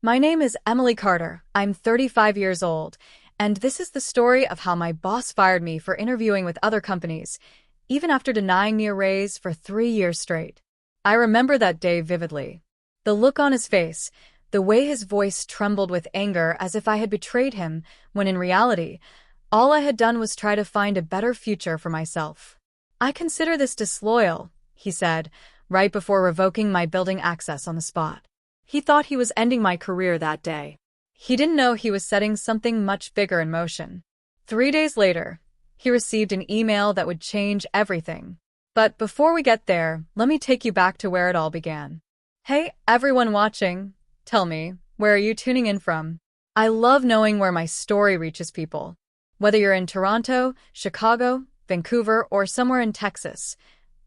My name is Emily Carter. I'm 35 years old, and this is the story of how my boss fired me for interviewing with other companies, even after denying me a raise for 3 years straight. I remember that day vividly. The look on his face, the way his voice trembled with anger as if I had betrayed him, when in reality, all I had done was try to find a better future for myself. "I consider this disloyal," he said, right before revoking my building access on the spot. He thought he was ending my career that day. He didn't know he was setting something much bigger in motion. 3 days later, he received an email that would change everything. But before we get there, let me take you back to where it all began. Hey, everyone watching, tell me, where are you tuning in from? I love knowing where my story reaches people. Whether you're in Toronto, Chicago, Vancouver, or somewhere in Texas,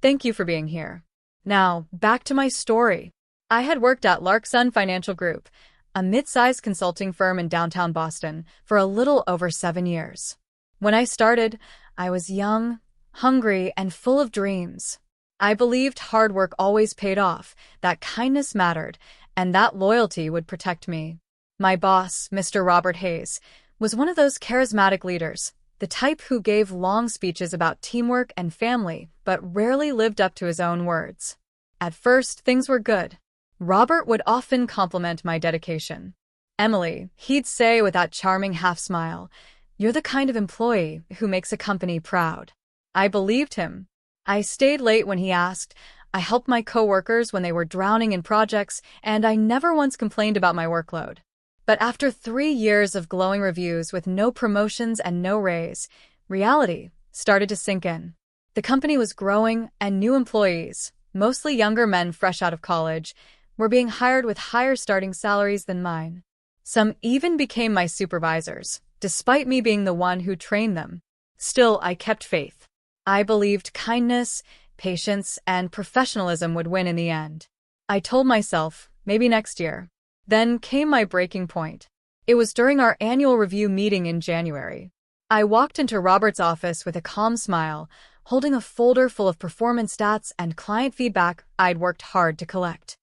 thank you for being here. Now, back to my story. I had worked at Larkson Financial Group, a mid-sized consulting firm in downtown Boston, for a little over 7 years. When I started, I was young, hungry, and full of dreams. I believed hard work always paid off, that kindness mattered, and that loyalty would protect me. My boss, Mr. Robert Hayes, was one of those charismatic leaders, the type who gave long speeches about teamwork and family, but rarely lived up to his own words. At first, things were good. Robert would often compliment my dedication. "Emily," he'd say with that charming half-smile, "you're the kind of employee who makes a company proud." I believed him. I stayed late when he asked, I helped my coworkers when they were drowning in projects, and I never once complained about my workload. But after 3 years of glowing reviews with no promotions and no raise, reality started to sink in. The company was growing, and new employees, mostly younger men fresh out of college, were being hired with higher starting salaries than mine. Some even became my supervisors, despite me being the one who trained them. Still, I kept faith. I believed kindness, patience, and professionalism would win in the end. I told myself, maybe next year. Then came my breaking point. It was during our annual review meeting in January. I walked into Robert's office with a calm smile, holding a folder full of performance stats and client feedback I'd worked hard to collect.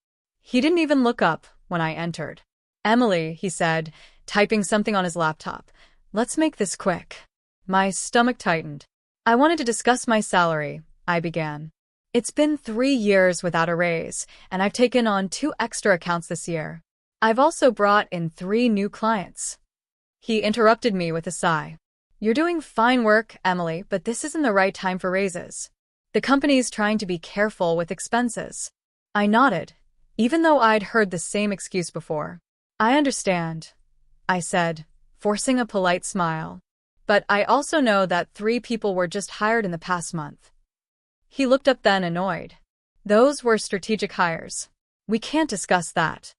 He didn't even look up when I entered. "Emily," he said, typing something on his laptop, "let's make this quick." My stomach tightened. "I wanted to discuss my salary," I began. "It's been 3 years without a raise, and I've taken on 2 extra accounts this year. I've also brought in 3 new clients." He interrupted me with a sigh. "You're doing fine work, Emily, but this isn't the right time for raises. The company's trying to be careful with expenses." I nodded, even though I'd heard the same excuse before. "I understand," I said, forcing a polite smile. "But I also know that 3 people were just hired in the past month." He looked up then, annoyed. "Those were strategic hires. We can't discuss that."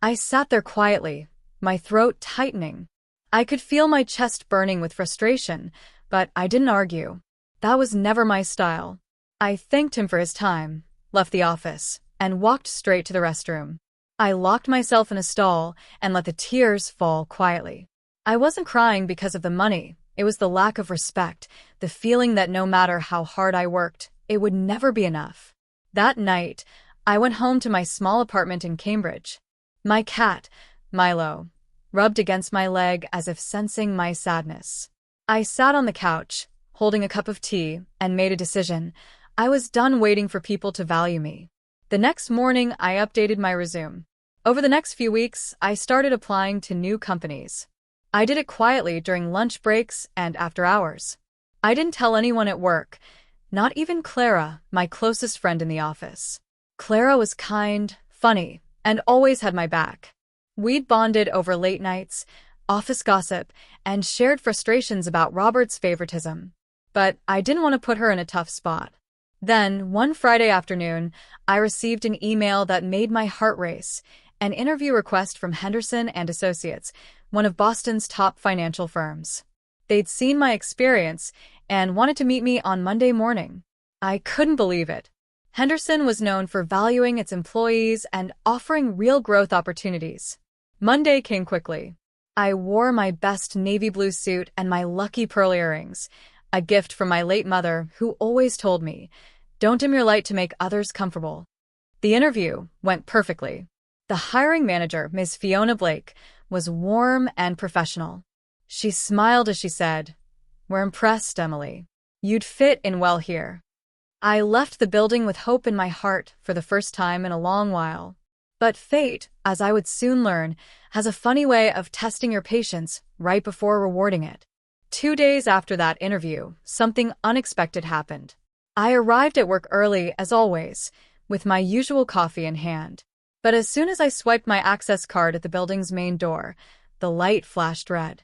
I sat there quietly, my throat tightening. I could feel my chest burning with frustration, but I didn't argue. That was never my style. I thanked him for his time, left the office, and walked straight to the restroom. I locked myself in a stall and let the tears fall quietly. I wasn't crying because of the money. It was the lack of respect, the feeling that no matter how hard I worked, it would never be enough. That night, I went home to my small apartment in Cambridge. My cat, Milo, rubbed against my leg as if sensing my sadness. I sat on the couch, holding a cup of tea, and made a decision. I was done waiting for people to value me. The next morning, I updated my resume. Over the next few weeks, I started applying to new companies. I did it quietly during lunch breaks and after hours. I didn't tell anyone at work, not even Clara, my closest friend in the office. Clara was kind, funny, and always had my back. We'd bonded over late nights, office gossip, and shared frustrations about Robert's favoritism. But I didn't want to put her in a tough spot. Then, one Friday afternoon, I received an email that made my heart race, an interview request from Henderson and Associates, one of Boston's top financial firms. They'd seen my experience and wanted to meet me on Monday morning. I couldn't believe it. Henderson was known for valuing its employees and offering real growth opportunities. Monday came quickly. I wore my best navy blue suit and my lucky pearl earrings, a gift from my late mother who always told me, "Don't dim your light to make others comfortable." The interview went perfectly. The hiring manager, Ms. Fiona Blake, was warm and professional. She smiled as she said, "We're impressed, Emily. You'd fit in well here." I left the building with hope in my heart for the first time in a long while. But fate, as I would soon learn, has a funny way of testing your patience right before rewarding it. 2 days after that interview, something unexpected happened. I arrived at work early, as always, with my usual coffee in hand. But as soon as I swiped my access card at the building's main door, the light flashed red.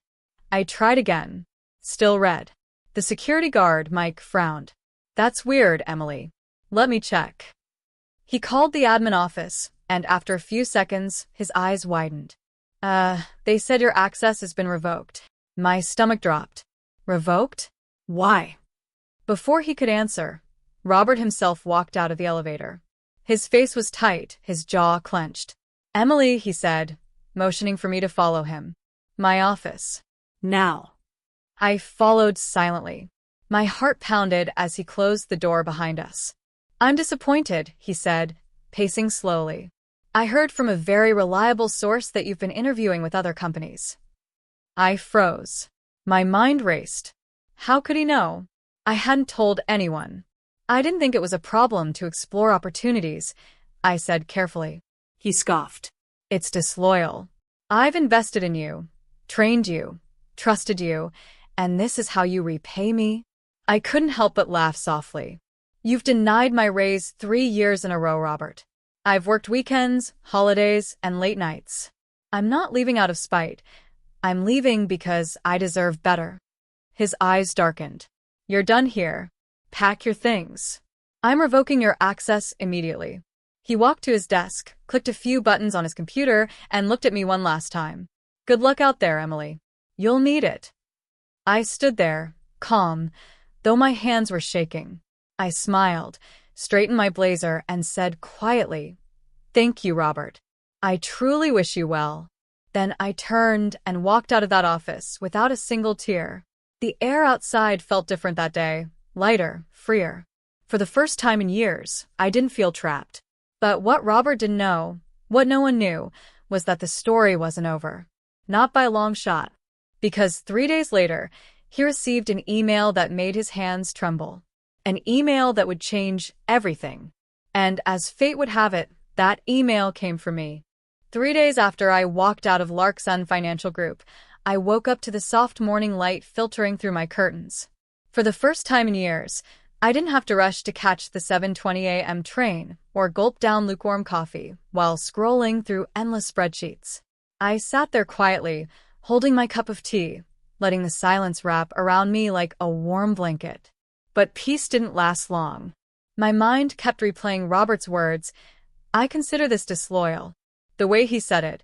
I tried again. Still red. The security guard, Mike, frowned. "That's weird, Emily. Let me check." He called the admin office, and after a few seconds, his eyes widened. They said your access has been revoked." My stomach dropped. Revoked? Why? Before he could answer, Robert himself walked out of the elevator. His face was tight, his jaw clenched. "Emily," he said, motioning for me to follow him. "My office. Now." I followed silently. My heart pounded as he closed the door behind us. "I'm disappointed," he said, pacing slowly. "I heard from a very reliable source that you've been interviewing with other companies." I froze. My mind raced. How could he know? I hadn't told anyone. "I didn't think it was a problem to explore opportunities," I said carefully. He scoffed. "It's disloyal. I've invested in you, trained you, trusted you, and this is how you repay me?" I couldn't help but laugh softly. "You've denied my raise 3 years in a row, Robert. I've worked weekends, holidays, and late nights. I'm not leaving out of spite. I'm leaving because I deserve better." His eyes darkened. "You're done here. Pack your things. I'm revoking your access immediately." He walked to his desk, clicked a few buttons on his computer, and looked at me one last time. "Good luck out there, Emily. You'll need it." I stood there, calm, though my hands were shaking. I smiled, straightened my blazer, and said quietly, "Thank you, Robert. I truly wish you well." Then I turned and walked out of that office without a single tear. The air outside felt different that day, lighter, freer. For the first time in years, I didn't feel trapped. But what Robert didn't know, what no one knew, was that the story wasn't over. Not by a long shot. Because 3 days later, he received an email that made his hands tremble. An email that would change everything. And as fate would have it, that email came for me. 3 days after I walked out of Larksun Financial Group, I woke up to the soft morning light filtering through my curtains. For the first time in years, I didn't have to rush to catch the 7:20 a.m. train or gulp down lukewarm coffee while scrolling through endless spreadsheets. I sat there quietly, holding my cup of tea, letting the silence wrap around me like a warm blanket. But peace didn't last long. My mind kept replaying Robert's words, "I consider this disloyal." The way he said it,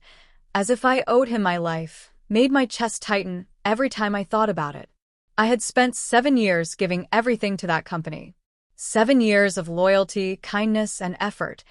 as if I owed him my life, made my chest tighten every time I thought about it. I had spent 7 years giving everything to that company. 7 years of loyalty, kindness, and effort,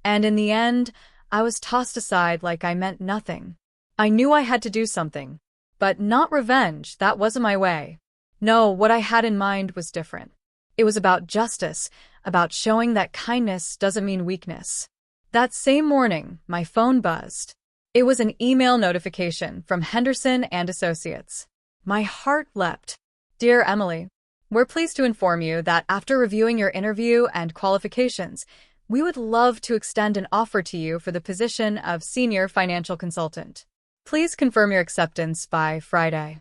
and in the end, I was tossed aside like I meant nothing. I knew I had to do something, but not revenge. That wasn't my way. No, what I had in mind was different. It was about justice, about showing that kindness doesn't mean weakness. That same morning, my phone buzzed. It was an email notification from Henderson and Associates. My heart leapt. "Dear Emily, we're pleased to inform you that after reviewing your interview and qualifications, we would love to extend an offer to you for the position of Senior Financial Consultant. Please confirm your acceptance by Friday."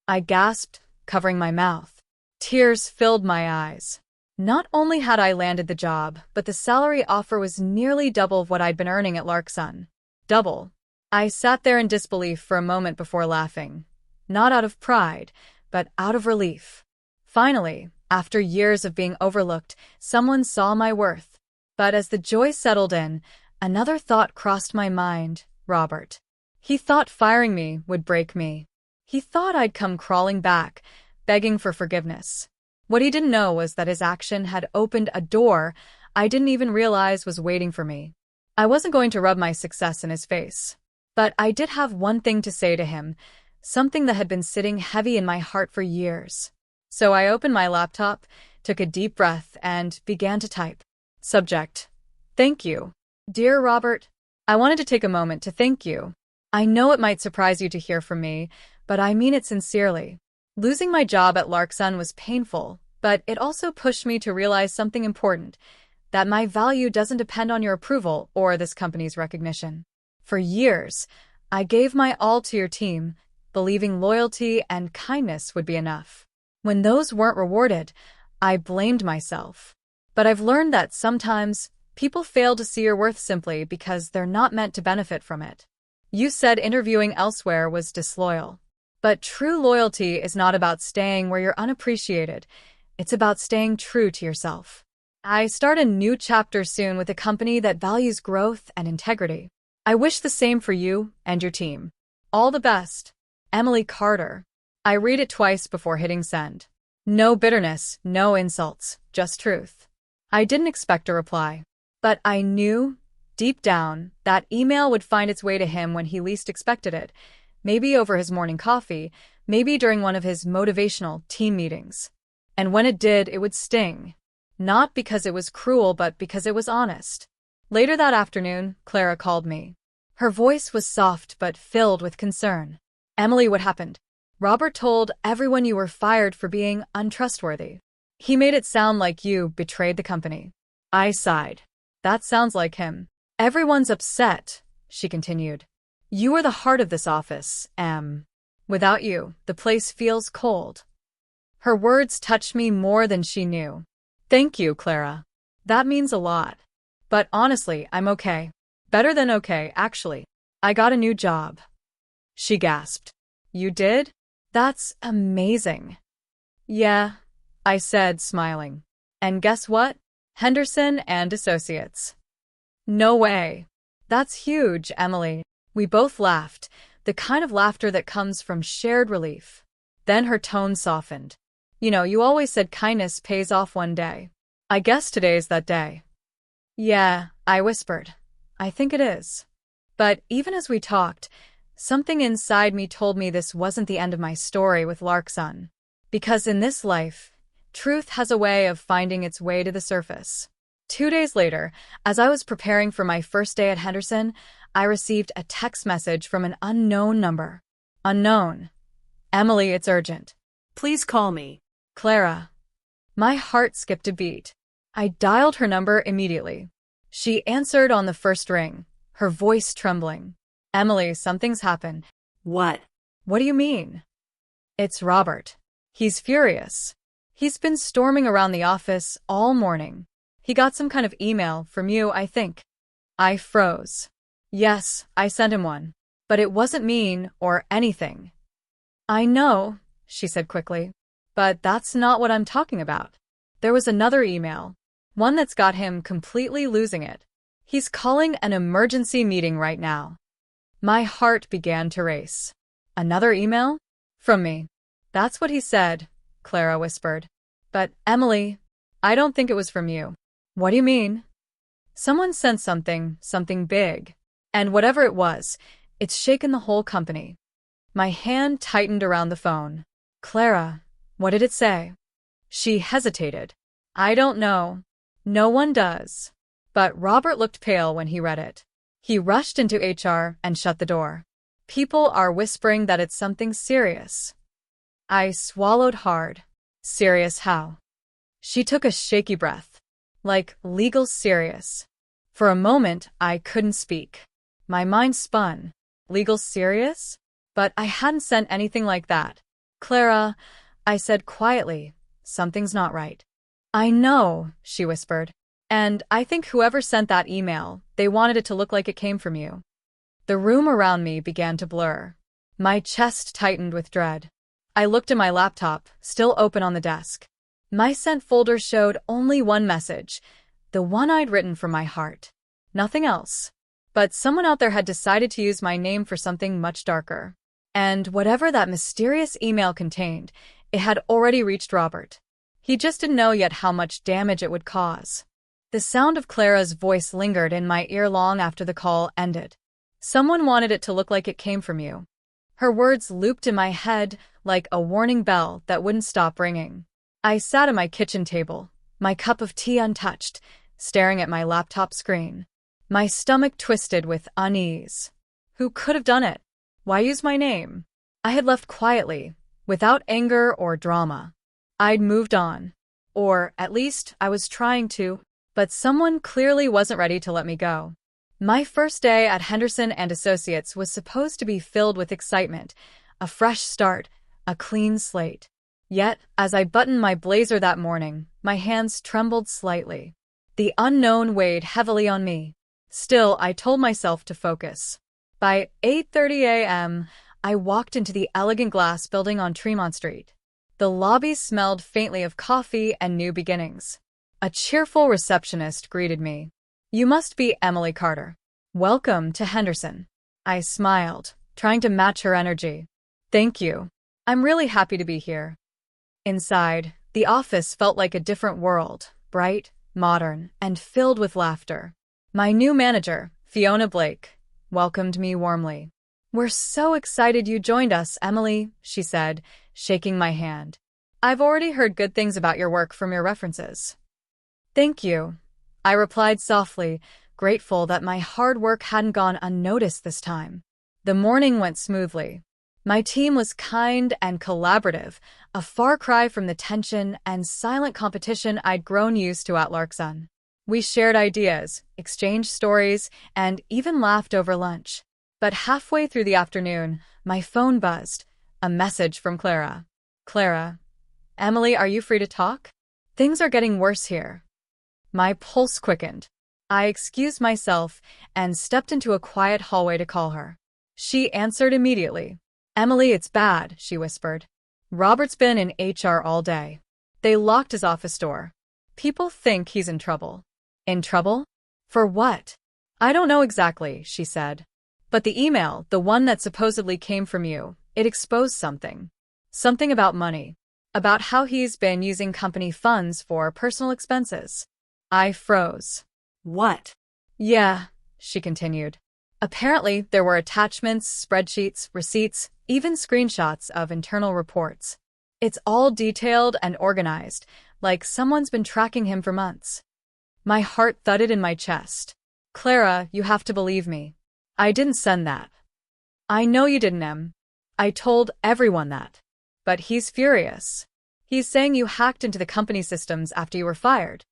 I gasped, covering my mouth. Tears filled my eyes. Not only had I landed the job, but the salary offer was nearly double what I'd been earning at Larksun. Double. I sat there in disbelief for a moment before laughing. Not out of pride, but out of relief. Finally, after years of being overlooked, someone saw my worth. But as the joy settled in, another thought crossed my mind, Robert. He thought firing me would break me. He thought I'd come crawling back, begging for forgiveness. What he didn't know was that his action had opened a door I didn't even realize was waiting for me. I wasn't going to rub my success in his face. But I did have one thing to say to him, something that had been sitting heavy in my heart for years. So I opened my laptop, took a deep breath, and began to type. Subject: Thank you. Dear Robert, I wanted to take a moment to thank you. I know it might surprise you to hear from me, but I mean it sincerely. Losing my job at Larksun was painful, but it also pushed me to realize something important, that my value doesn't depend on your approval or this company's recognition. For years, I gave my all to your team, believing loyalty and kindness would be enough. When those weren't rewarded, I blamed myself. But I've learned that sometimes people fail to see your worth simply because they're not meant to benefit from it. You said interviewing elsewhere was disloyal. But true loyalty is not about staying where you're unappreciated. It's about staying true to yourself. I start a new chapter soon with a company that values growth and integrity. I wish the same for you and your team. All the best. Emily Carter. I read it twice before hitting send. No bitterness, no insults, just truth. I didn't expect a reply. But I knew, deep down, that email would find its way to him when he least expected it. Maybe over his morning coffee, maybe during one of his motivational team meetings. And when it did, it would sting. Not because it was cruel, but because it was honest. Later that afternoon, Clara called me. Her voice was soft but filled with concern. Emily, what happened? Robert told everyone you were fired for being untrustworthy. He made it sound like you betrayed the company. I sighed. That sounds like him. Everyone's upset, she continued. You are the heart of this office, Em. Without you, the place feels cold. Her words touched me more than she knew. Thank you, Clara. That means a lot. But honestly, I'm okay. Better than okay, actually. I got a new job. She gasped. You did? That's amazing. Yeah, I said, smiling. And guess what? Henderson and Associates. No way. That's huge, Emily. We both laughed, the kind of laughter that comes from shared relief. Then her tone softened. You know, you always said kindness pays off one day. I guess today's that day. Yeah, I whispered. I think it is. But even as we talked, something inside me told me this wasn't the end of my story with Larksun. Because in this life, truth has a way of finding its way to the surface. 2 days later, as I was preparing for my first day at Henderson, I received a text message from an unknown number. Unknown. Emily, it's urgent. Please call me. Clara. My heart skipped a beat. I dialed her number immediately. She answered on the first ring, her voice trembling. Emily, something's happened. What? What do you mean? It's Robert. He's furious. He's been storming around the office all morning. He got some kind of email from you, I think. I froze. Yes, I sent him one. But it wasn't mean or anything. I know, she said quickly. But that's not what I'm talking about. There was another email. One that's got him completely losing it. He's calling an emergency meeting right now. My heart began to race. Another email? From me. That's what he said, Clara whispered. But, Emily, I don't think it was from you. What do you mean? Someone sent something big. And whatever it was, it's shaken the whole company. My hand tightened around the phone. Clara, what did it say? She hesitated. I don't know. No one does. But Robert looked pale when he read it. He rushed into HR and shut the door. People are whispering that it's something serious. I swallowed hard. Serious how? She took a shaky breath. Like legal serious. For a moment, I couldn't speak. My mind spun. Legal serious? But I hadn't sent anything like that. Clara, I said quietly, something's not right. I know, she whispered. And I think whoever sent that email, they wanted it to look like it came from you. The room around me began to blur. My chest tightened with dread. I looked at my laptop, still open on the desk. My sent folder showed only one message, the one I'd written from my heart. Nothing else. But someone out there had decided to use my name for something much darker. And whatever that mysterious email contained, it had already reached Robert. He just didn't know yet how much damage it would cause. The sound of Clara's voice lingered in my ear long after the call ended. Someone wanted it to look like it came from you. Her words looped in my head like a warning bell that wouldn't stop ringing. I sat at my kitchen table, my cup of tea untouched, staring at my laptop screen. My stomach twisted with unease. Who could have done it? Why use my name? I had left quietly, without anger or drama. I'd moved on. Or, at least, I was trying to. But someone clearly wasn't ready to let me go. My first day at Henderson and Associates was supposed to be filled with excitement, a fresh start, a clean slate. Yet, as I buttoned my blazer that morning, my hands trembled slightly. The unknown weighed heavily on me. Still, I told myself to focus. By 8:30 a.m., I walked into the elegant glass building on Tremont Street. The lobby smelled faintly of coffee and new beginnings. A cheerful receptionist greeted me. "You must be Emily Carter. Welcome to Henderson." I smiled, trying to match her energy. "Thank you. I'm really happy to be here." Inside, the office felt like a different world, bright, modern, and filled with laughter. My new manager, Fiona Blake, welcomed me warmly. "We're so excited you joined us, Emily," she said, shaking my hand. "I've already heard good things about your work from your references." "Thank you," I replied softly, grateful that my hard work hadn't gone unnoticed this time. The morning went smoothly. My team was kind and collaborative, a far cry from the tension and silent competition I'd grown used to at Larkson. We shared ideas, exchanged stories, and even laughed over lunch. But halfway through the afternoon, my phone buzzed. A message from Clara. "Clara, Emily, are you free to talk? Things are getting worse here." My pulse quickened. I excused myself and stepped into a quiet hallway to call her. She answered immediately. "Emily, it's bad," she whispered. "Robert's been in HR all day. They locked his office door. People think he's in trouble." "In trouble? For what?" "I don't know exactly," she said. "But the email, the one that supposedly came from you, it exposed something. Something about money. About how he's been using company funds for personal expenses." I froze. "What?" "Yeah," she continued. "Apparently, there were attachments, spreadsheets, receipts, even screenshots of internal reports. It's all detailed and organized, like someone's been tracking him for months." My heart thudded in my chest. "Clara, you have to believe me. I didn't send that." "I know you didn't, Em. I told everyone that. But he's furious. He's saying you hacked into the company systems after you were fired."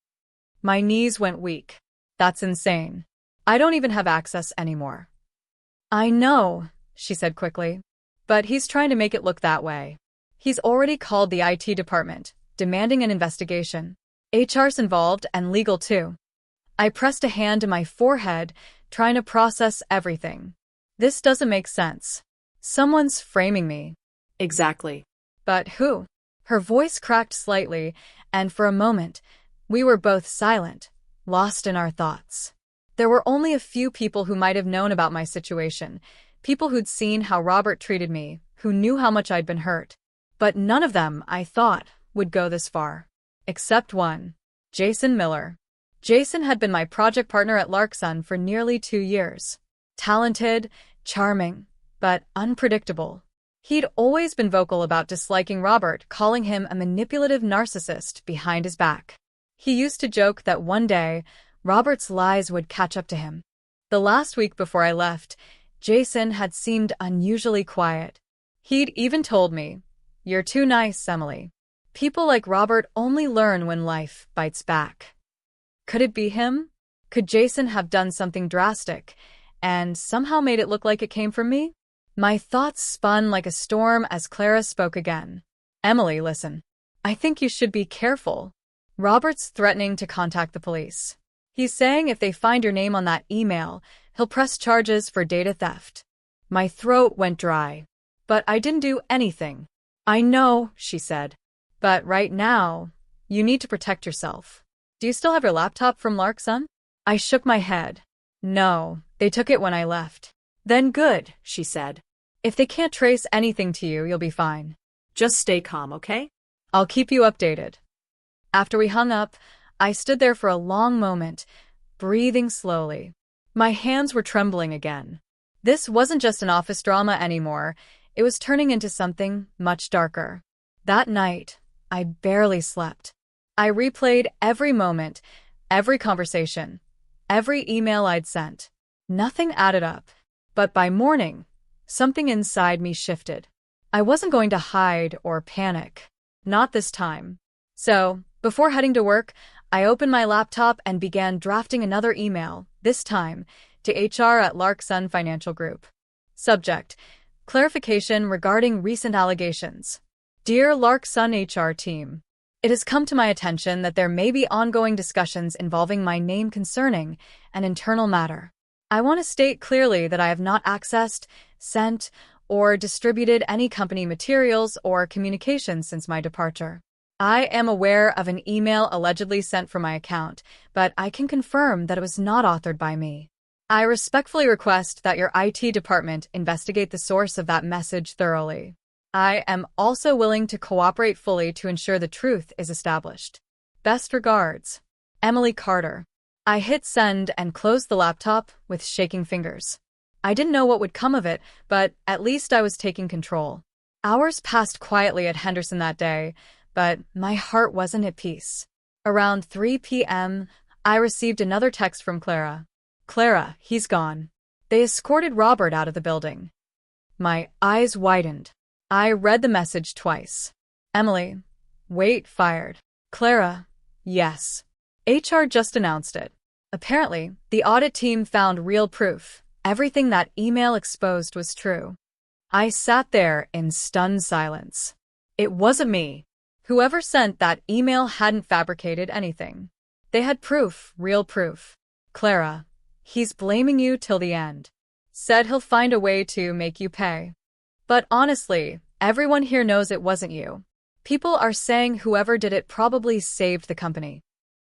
My knees went weak. "That's insane. I don't even have access anymore." "I know," she said quickly. "But he's trying to make it look that way. He's already called the IT department, demanding an investigation. HR's involved and legal too." I pressed a hand to my forehead, trying to process everything. This doesn't make sense. Someone's framing me. Exactly. But who? Her voice cracked slightly, and for a moment, we were both silent, lost in our thoughts. There were only a few people who might have known about my situation, people who'd seen how Robert treated me, who knew how much I'd been hurt. But none of them, I thought, would go this far. Except one. Jason Miller. Jason had been my project partner at Larkson for nearly 2 years. Talented, charming, but unpredictable. He'd always been vocal about disliking Robert, calling him a manipulative narcissist behind his back. He used to joke that one day, Robert's lies would catch up to him. The last week before I left, Jason had seemed unusually quiet. He'd even told me, "You're too nice, Emily. People like Robert only learn when life bites back." Could it be him? Could Jason have done something drastic and somehow made it look like it came from me? My thoughts spun like a storm as Clara spoke again. "Emily, listen. I think you should be careful. Robert's threatening to contact the police. He's saying if they find your name on that email, he'll press charges for data theft." My throat went dry. "But I didn't do anything." "I know," she said. "But right now, you need to protect yourself. Do you still have your laptop from Larkson?" I shook my head. "No, they took it when I left." "Then good," she said. "If they can't trace anything to you, you'll be fine. Just stay calm, okay?" "I'll keep you updated." After we hung up, I stood there for a long moment, breathing slowly. My hands were trembling again. This wasn't just an office drama anymore. It was turning into something much darker. That night, I barely slept. I replayed every moment, every conversation, every email I'd sent. Nothing added up. But by morning, something inside me shifted. I wasn't going to hide or panic. Not this time. So, before heading to work, I opened my laptop and began drafting another email, this time to HR at Larkson Financial Group. Subject: clarification regarding recent allegations. Dear Larkson HR team, it has come to my attention that there may be ongoing discussions involving my name concerning an internal matter. I want to state clearly that I have not accessed, sent, or distributed any company materials or communications since my departure. I am aware of an email allegedly sent from my account, but I can confirm that it was not authored by me. I respectfully request that your IT department investigate the source of that message thoroughly. I am also willing to cooperate fully to ensure the truth is established. Best regards, Emily Carter. I hit send and closed the laptop with shaking fingers. I didn't know what would come of it, but at least I was taking control. Hours passed quietly at Henderson that day, but my heart wasn't at peace. Around 3 p.m., I received another text from Clara. Clara, he's gone. They escorted Robert out of the building. My eyes widened. I read the message twice. Emily, wait, fired. Clara, yes. HR just announced it. Apparently, the audit team found real proof. Everything that email exposed was true. I sat there in stunned silence. It wasn't me. Whoever sent that email hadn't fabricated anything. They had proof, real proof. Clara, he's blaming you till the end. Said he'll find a way to make you pay. But honestly, everyone here knows it wasn't you. People are saying whoever did it probably saved the company.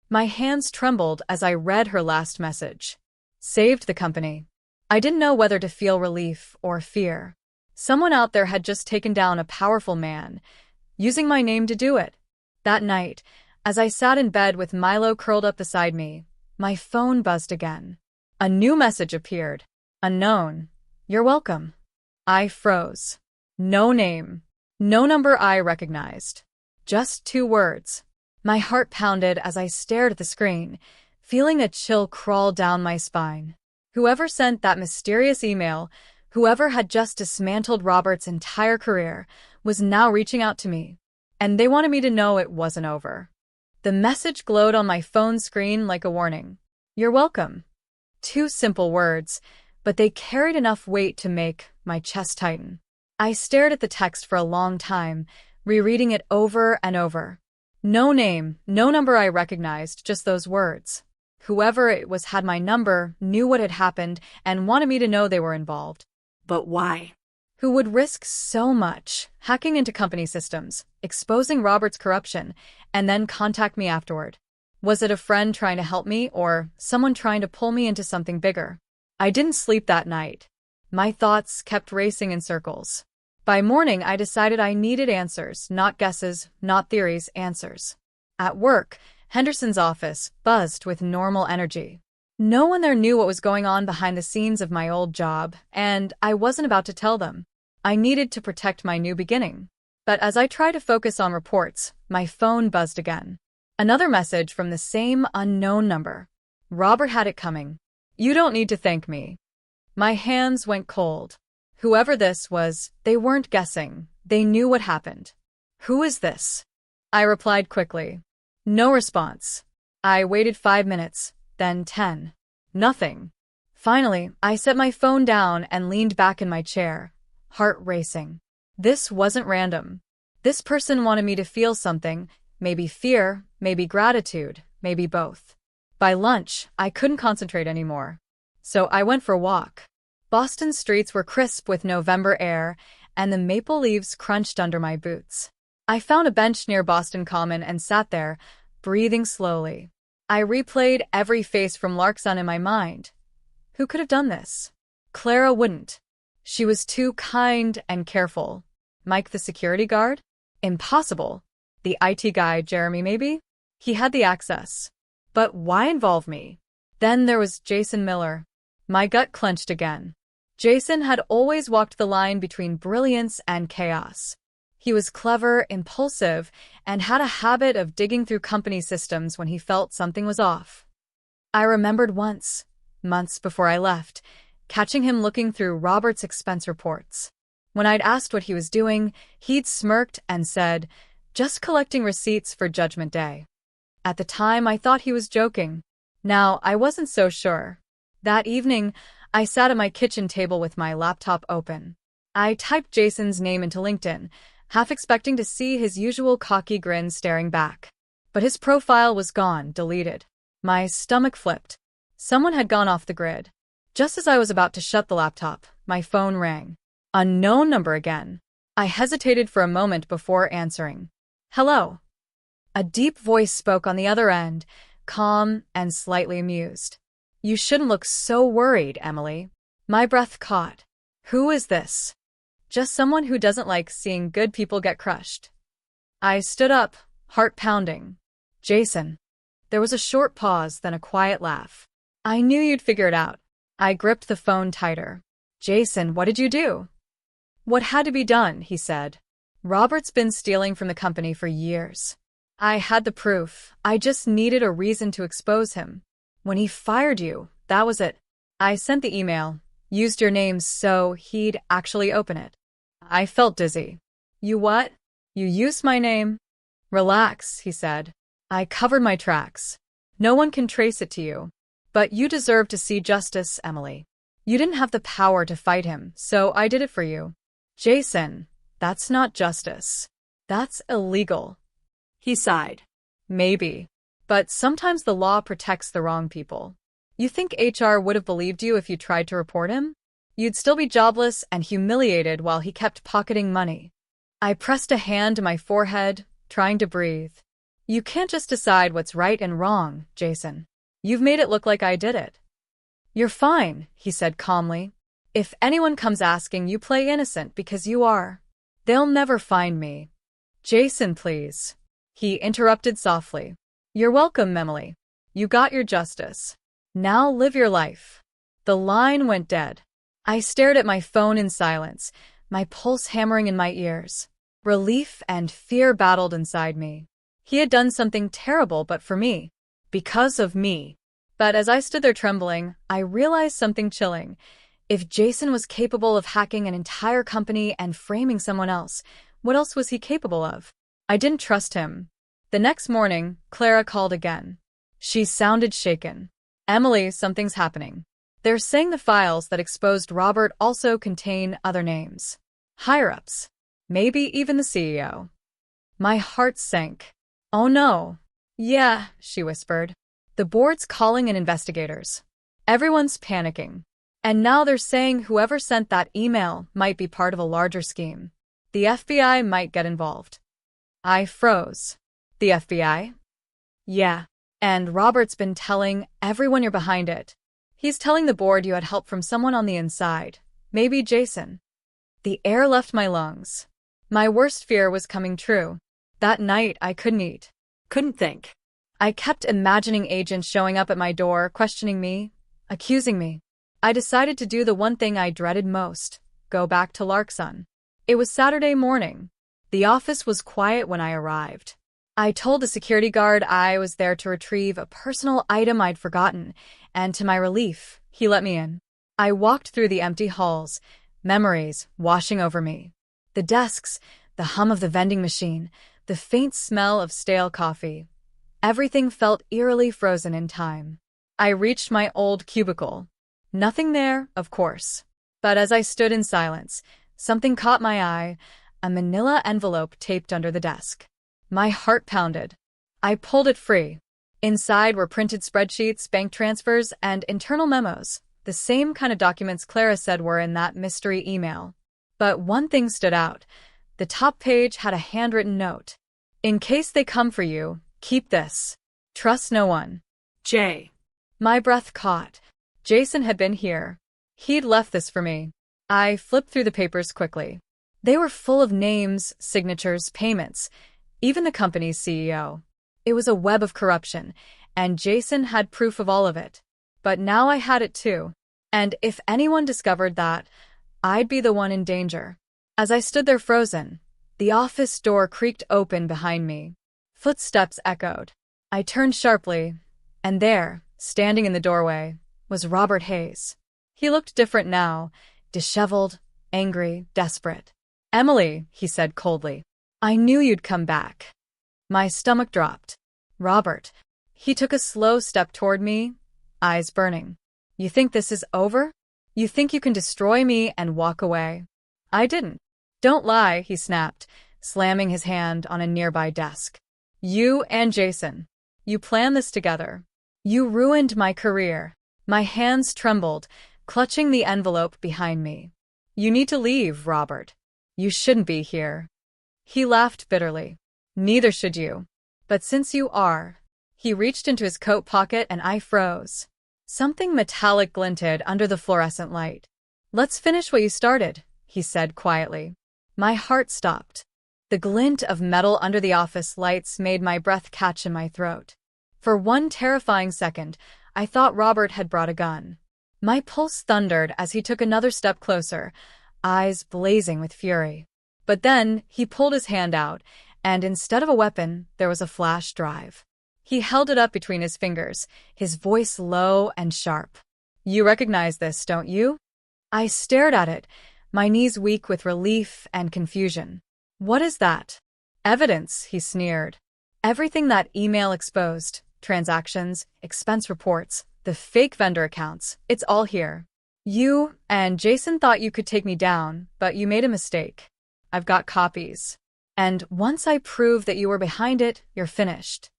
My hands trembled as I read her last message. Saved the company. I didn't know whether to feel relief or fear. Someone out there had just taken down a powerful man, using my name to do it. That night, as I sat in bed with Milo curled up beside me, my phone buzzed again. A new message appeared. Unknown. You're welcome. I froze. No name. No number I recognized. Just 2 words. My heart pounded as I stared at the screen, feeling a chill crawl down my spine. Whoever sent that mysterious email, whoever had just dismantled Robert's entire career, was now reaching out to me. And they wanted me to know it wasn't over. The message glowed on my phone screen like a warning. You're welcome. 2 simple words, but they carried enough weight to make my chest tighten. I stared at the text for a long time, rereading it over and over. No name, no number I recognized, just those words. Whoever it was had my number, knew what had happened, and wanted me to know they were involved. But why? Who would risk so much, hacking into company systems, exposing Robert's corruption, and then contact me afterward? Was it a friend trying to help me, or someone trying to pull me into something bigger? I didn't sleep that night. My thoughts kept racing in circles. By morning, I decided I needed answers, not guesses, not theories, answers. At work, Henderson's office buzzed with normal energy. No one there knew what was going on behind the scenes of my old job, and I wasn't about to tell them. I needed to protect my new beginning. But as I tried to focus on reports, my phone buzzed again. Another message from the same unknown number. Robert had it coming. You don't need to thank me. My hands went cold. Whoever this was, they weren't guessing. They knew what happened. Who is this? I replied quickly. No response. I waited 5 minutes, then 10. Nothing. Finally, I set my phone down and leaned back in my chair, heart racing. This wasn't random. This person wanted me to feel something, maybe fear, maybe gratitude, maybe both. By lunch, I couldn't concentrate anymore. So I went for a walk. Boston streets were crisp with November air, and the maple leaves crunched under my boots. I found a bench near Boston Common and sat there, breathing slowly. I replayed every face from Larkson in my mind. Who could have done this? Clara wouldn't. She was too kind and careful. Mike the security guard? Impossible. The IT guy, Jeremy, maybe? He had the access. But why involve me? Then there was Jason Miller. My gut clenched again. Jason had always walked the line between brilliance and chaos. He was clever, impulsive, and had a habit of digging through company systems when he felt something was off. I remembered once, months before I left, catching him looking through Robert's expense reports. When I'd asked what he was doing, he'd smirked and said, "Just collecting receipts for Judgment Day." At the time, I thought he was joking. Now, I wasn't so sure. That evening, I sat at my kitchen table with my laptop open. I typed Jason's name into LinkedIn, half expecting to see his usual cocky grin staring back. But his profile was gone, deleted. My stomach flipped. Someone had gone off the grid. Just as I was about to shut the laptop, my phone rang. Unknown number again. I hesitated for a moment before answering. "Hello." A deep voice spoke on the other end, calm and slightly amused. "You shouldn't look so worried, Emily." My breath caught. Who is this? Just someone who doesn't like seeing good people get crushed. I stood up, heart pounding. "Jason." There was a short pause, then a quiet laugh. "I knew you'd figure it out." I gripped the phone tighter. "Jason, what did you do?" "What had to be done," he said. "Robert's been stealing from the company for years. I had the proof. I just needed a reason to expose him. When he fired you, that was it. I sent the email, used your name so he'd actually open it." I felt dizzy. "You what? You used my name?" "Relax," he said. "I covered my tracks. No one can trace it to you. But you deserve to see justice, Emily. You didn't have the power to fight him, so I did it for you." "Jason, that's not justice. That's illegal." He sighed. "Maybe. But sometimes the law protects the wrong people. You think HR would have believed you if you tried to report him? You'd still be jobless and humiliated while he kept pocketing money." I pressed a hand to my forehead, trying to breathe. "You can't just decide what's right and wrong, Jason. You've made it look like I did it." "You're fine," he said calmly. "If anyone comes asking, you play innocent because you are. They'll never find me." "Jason, please." He interrupted softly. "You're welcome, Emily. You got your justice. Now live your life." The line went dead. I stared at my phone in silence, my pulse hammering in my ears. Relief and fear battled inside me. He had done something terrible, but for me. Because of me. But as I stood there trembling, I realized something chilling. If Jason was capable of hacking an entire company and framing someone else, what else was he capable of? I didn't trust him. The next morning, Clara called again. She sounded shaken. "Emily, something's happening. They're saying the files that exposed Robert also contain other names. Higher-ups. Maybe even the CEO." My heart sank. "Oh no." "Yeah," she whispered. "The board's calling in investigators. Everyone's panicking. And now they're saying whoever sent that email might be part of a larger scheme. The FBI might get involved." I froze. "The FBI?" "Yeah. And Robert's been telling everyone you're behind it. He's telling the board you had help from someone on the inside. Maybe Jason." The air left my lungs. My worst fear was coming true. That night, I couldn't eat. Couldn't think. I kept imagining agents showing up at my door, questioning me, accusing me. I decided to do the one thing I dreaded most, go back to Larkson. It was Saturday morning. The office was quiet when I arrived. I told the security guard I was there to retrieve a personal item I'd forgotten, and to my relief, he let me in. I walked through the empty halls, memories washing over me. The desks, the hum of the vending machine, the faint smell of stale coffee. Everything felt eerily frozen in time. I reached my old cubicle. Nothing there, of course. But as I stood in silence, something caught my eye, a manila envelope taped under the desk. My heart pounded. I pulled it free. Inside were printed spreadsheets, bank transfers, and internal memos, the same kind of documents Clara said were in that mystery email. But one thing stood out. The top page had a handwritten note. "In case they come for you, keep this. Trust no one. Jay." My breath caught. Jason had been here. He'd left this for me. I flipped through the papers quickly. They were full of names, signatures, payments, even the company's CEO. It was a web of corruption, and Jason had proof of all of it. But now I had it too. And if anyone discovered that, I'd be the one in danger. As I stood there frozen, the office door creaked open behind me. Footsteps echoed. I turned sharply, and there, Standing in the doorway was Robert Hayes. He looked different now, disheveled, angry, desperate. "Emily," he said coldly, "I knew you'd come back." My stomach dropped. "Robert." He took a slow step toward me, eyes burning. "You think this is over? You think you can destroy me and walk away?" I didn't. "Don't lie," he snapped, slamming his hand on a nearby desk. "You and Jason. You planned this together. You ruined my career." My hands trembled, clutching the envelope behind me. "You need to leave, Robert. You shouldn't be here." He laughed bitterly. "Neither should you. But since you are..." He reached into his coat pocket and I froze. Something metallic glinted under the fluorescent light. "Let's finish what you started," he said quietly. My heart stopped. The glint of metal under the office lights made my breath catch in my throat. For one terrifying second, I thought Robert had brought a gun. My pulse thundered as he took another step closer, eyes blazing with fury. But then he pulled his hand out, and instead of a weapon, there was a flash drive. He held it up between his fingers, his voice low and sharp. "You recognize this, don't you?" I stared at it, my knees weak with relief and confusion. "What is that?" "Evidence," he sneered. "Everything that email exposed. Transactions, expense reports, the fake vendor accounts, it's all here. You and Jason thought you could take me down, but you made a mistake. I've got copies. And once I prove that you were behind it, you're finished."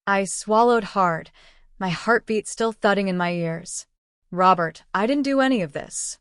I swallowed hard, my heartbeat still thudding in my ears. "Robert, I didn't do any of this."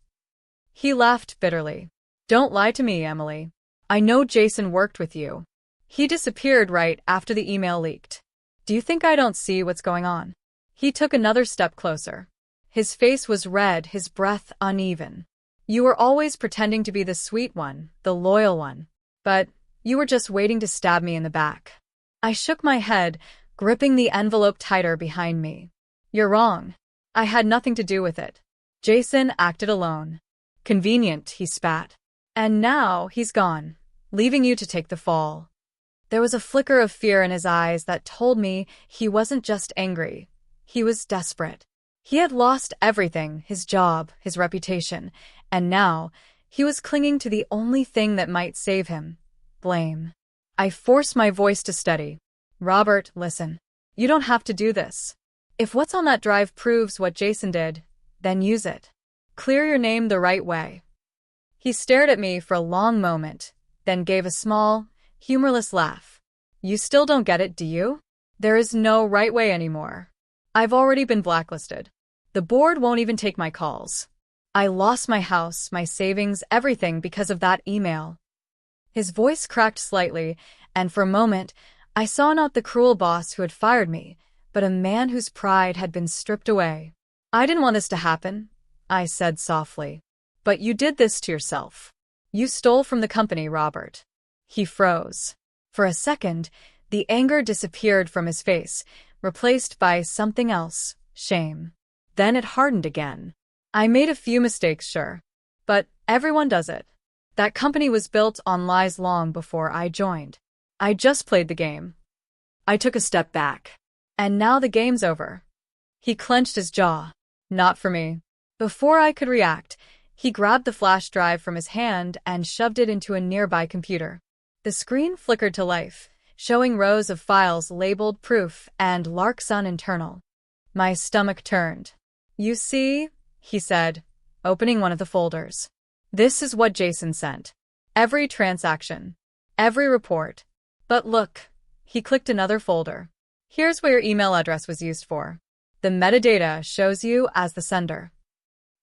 He laughed bitterly. "Don't lie to me, Emily. I know Jason worked with you. He disappeared right after the email leaked. Do you think I don't see what's going on?" He took another step closer. His face was red, his breath uneven. "You were always pretending to be the sweet one, the loyal one. But you were just waiting to stab me in the back." I shook my head, gripping the envelope tighter behind me. "You're wrong. I had nothing to do with it. Jason acted alone." "Convenient," he spat. "And now he's gone, leaving you to take the fall." There was a flicker of fear in his eyes that told me he wasn't just angry. He was desperate. He had lost everything, his job, his reputation, and now he was clinging to the only thing that might save him: blame. I forced my voice to steady. "Robert, listen. You don't have to do this. If what's on that drive proves what Jason did, then use it. Clear your name the right way." He stared at me for a long moment, then gave a small, humorless laugh. "You still don't get it, do you? There is no right way anymore. I've already been blacklisted. The board won't even take my calls. I lost my house, my savings, everything because of that email." His voice cracked slightly, and for a moment, I saw not the cruel boss who had fired me, but a man whose pride had been stripped away. "I didn't want this to happen," I said softly. "But you did this to yourself. You stole from the company, Robert." He froze. For a second, the anger disappeared from his face, replaced by something else: shame. Then it hardened again. "I made a few mistakes, sure. But everyone does it. That company was built on lies long before I joined. I just played the game." I took a step back. "And now the game's over." He clenched his jaw. "Not for me." Before I could react, he grabbed the flash drive from his hand and shoved it into a nearby computer. The screen flickered to life, showing rows of files labeled Proof and Larkson Internal. My stomach turned. "You see," he said, opening one of the folders. "This is what Jason sent. Every transaction. Every report. But look." He clicked another folder. "Here's what your email address was used for. The metadata shows you as the sender."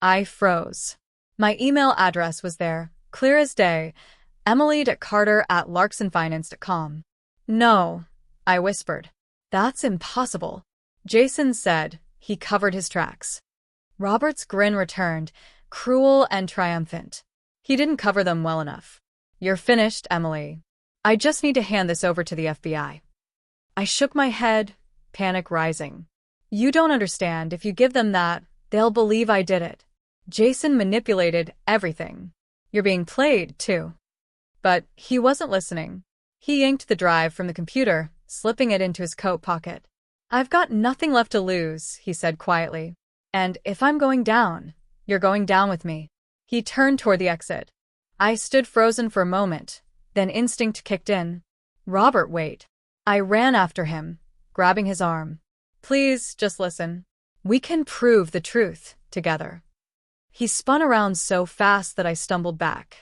I froze. My email address was there, clear as day: emily.carter@larksonfinance.com. "No," I whispered. "That's impossible." Jason said. He covered his tracks. Robert's grin returned, cruel and triumphant. He didn't cover them well enough. "You're finished, Emily. I just need to hand this over to the FBI." I shook my head, panic rising. "You don't understand. If you give them that, they'll believe I did it. Jason manipulated everything. You're being played, too." But he wasn't listening. He yanked the drive from the computer, slipping it into his coat pocket. I've got nothing left to lose, he said quietly. And if I'm going down, you're going down with me. He turned toward the exit. I stood frozen for a moment, then instinct kicked in. Robert, wait. I ran after him, grabbing his arm. Please, just listen. We can prove the truth together. He spun around so fast that I stumbled back.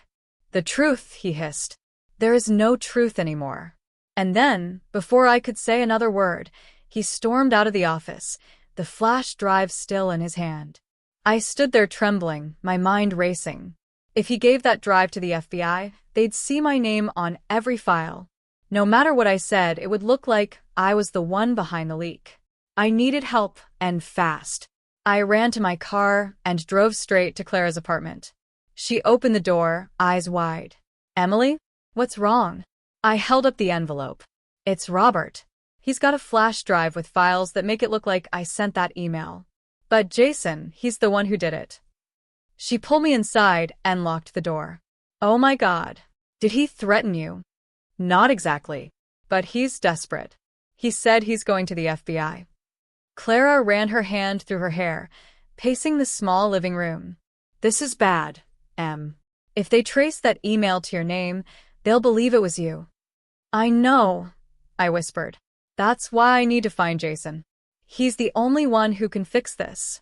The truth, he hissed. There is no truth anymore. And then, before I could say another word, he stormed out of the office, the flash drive still in his hand. I stood there trembling, my mind racing. If he gave that drive to the FBI, they'd see my name on every file. No matter what I said, it would look like I was the one behind the leak. I needed help, and fast. I ran to my car and drove straight to Clara's apartment. She opened the door, eyes wide. Emily? What's wrong? I held up the envelope. It's Robert. He's got a flash drive with files that make it look like I sent that email. But Jason, he's the one who did it. She pulled me inside and locked the door. Oh my God. Did he threaten you? Not exactly. But he's desperate. He said he's going to the FBI. Clara ran her hand through her hair, pacing the small living room. This is bad, Em. If they trace that email to your name, they'll believe it was you. I know, I whispered. That's why I need to find Jason. He's the only one who can fix this.